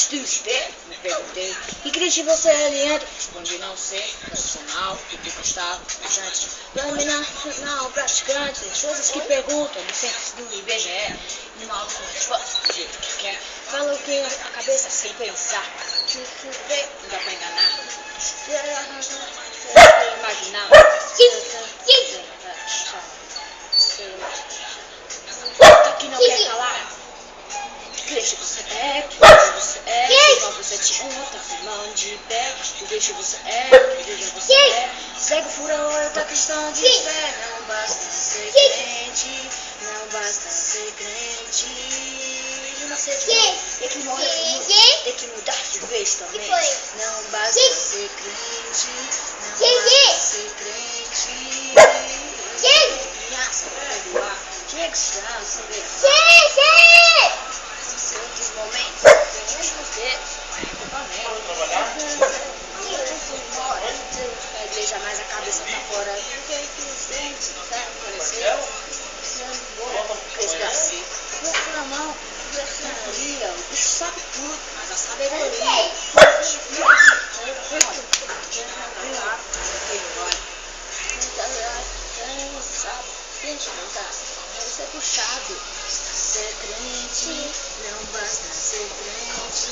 Antes de me ver, me perguntei, que crente você alienta? Respondi não sei, tradicional, pentecostal, antes. Denominacional, praticante, das coisas que perguntam, no centro do IBGE, e mal sua resposta do jeito que quer. Fala o que a cabeça sem pensar, que vê, não dá pra enganar. Eu imaginava, que não quer calar. Deixa você é, igual você te tá firmando de pé, deixa você veja você segue o furão, tá questão de fé, não basta ser crente, não basta ser crente, nascer de novo, tem que morrer por muito, tem que mudar de vez também, não basta ser crente, não basta ser crente, criança pra perdoar, tinha que estar, saber outros momentos, tem você, a igreja mais a cabeça pra fora, o que é que você tá aparecendo? Desgraçado, você na mão, você na vida, o bicho sabe tudo, mas a sabedoria. Você é puxado, ser crente, não basta ser crente,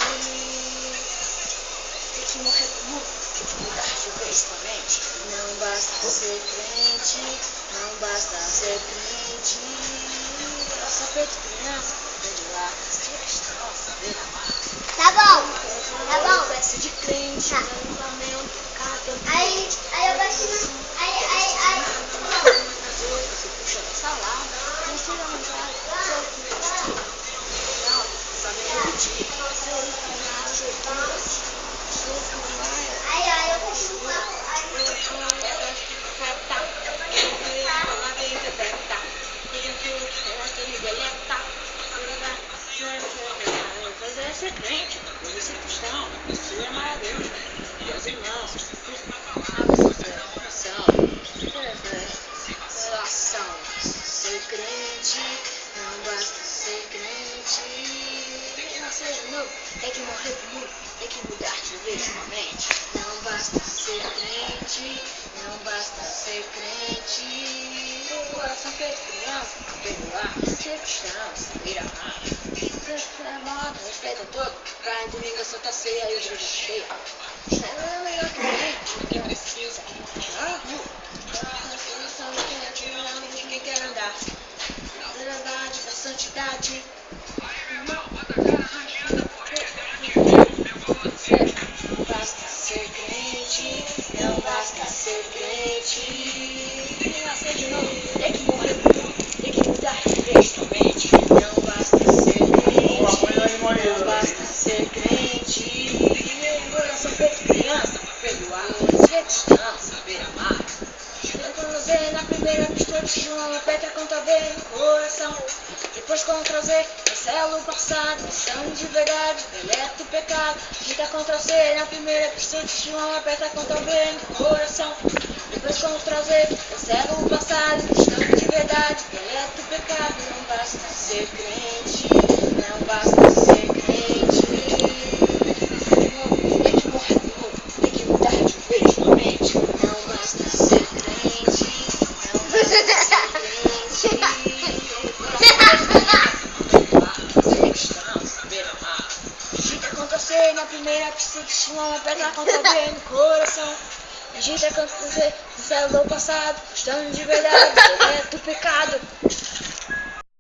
tem que morrer por muito, tem que mudar de vez com a mente, não basta ser crente, não basta ser crente, nossa feita criança, vem lá, se cristão, saber amar. Tá bom. Peça de crente, não lamento, cada Aí eu baixo aí. você puxa da salada, não tira a vontade, não, saber repetir, Aí eu baixo Você é crente, você é cristão, você é amar a Deus, meus irmãos, relação, ser crente, não basta ser crente, nascer de novo, tem que morrer por muito, tem que mudar de vez com a mente, não basta ser crente, não basta ser crente, o coração feito criança, perdoar, ser cristão, saber amar, ser moda, respeito a todo, vai em domingo a Santa Ceia e a igreja cheia, é melhor que crente, que precisa, quem quer andar na verdade da santidade, não basta ser crente, não basta ser crente, nascer de novo, tem que morrer por tudo, tem que mudar de vez somente, não basta ser crente, não basta ser crente, coração feito criança pra perdoar, ser cristão, saber amar. Ctrl Z na primeira epístola de João, Petra contra B no coração. Depois Ctrl Z, cancela o passado, missão de verdade, deleta o pecado. Digita Ctrl C na primeira epístola de João, Petra contra B no coração. Depois Ctrl Z, cancela o passado, missão de verdade, deleta o pecado. Não basta ser crente, não basta ser crente. Tem que morrer por novo, tem que mudar de vez na mente. Não basta ser crente, não basta ser Ctrl C na primeira pista de João, aperta Ctrl B no coração. Digita Ctrl Z, cancela o passado, estando de verdade, deleta o pecado.